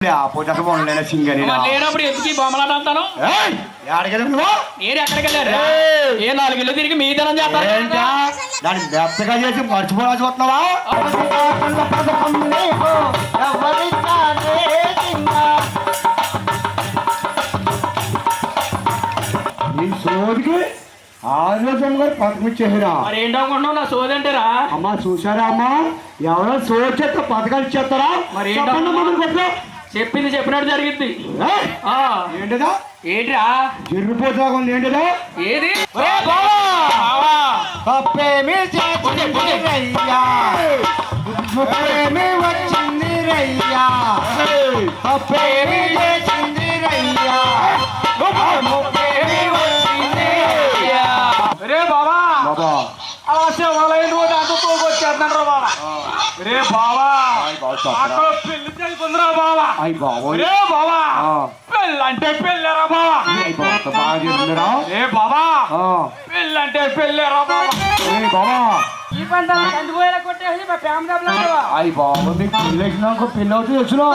లేనప్పుడు ఎందుకు బొమ్మలాట అంటాను నేను ఎక్కడికి వెళ్ళారు ఏ 4 ఇళ్ళు తిరిగి మీ ధనం చేస్తాను దాన్ని మెత్తగా చేసి మర్చిపోవా చూస్తున్నావా నీ సోదికి ఆరోగ్యం గారు పథకం ఇచ్చేసారా మరి ఏంటనుకుంటున్నావు నా సోది అంటారా అమ్మా చూసారా అమ్మా ఎవరో సోది చేస్తే పథకాలు ఇచ్చేస్తారా మరి ఏంటో చెప్పింది చెప్పినట్టు జరిగింది ఏంటిదా ఏంటిరా జరిగిపోతా ఉంది ఏంటిదా ఏది తప్పేమి రయ్యా వచ్చింది రయ్యా తప్పేమి చేసింది రయ్యా రే బాబా బాబా అలా శివాలయం రోజు అంత తోకొచ్చేస్తున్నాడు రా బాబా రే బాబా అక్కడ పెళ్లి చేసుకుందిరా బాబా రే బాబా పెళ్ళంటే పెళ్ళరా బాబా రే బాబా పెళ్ళంటే పెళ్ళరా బాబా బాబా ఈ పంట కందిపోయేలా కొట్టేసి మా ఫ్యామిలీ అయ్యి బాబు నీకు పెళ్ళి వచ్చినాక పెళ్ళి అవుతుంది వచ్చినావు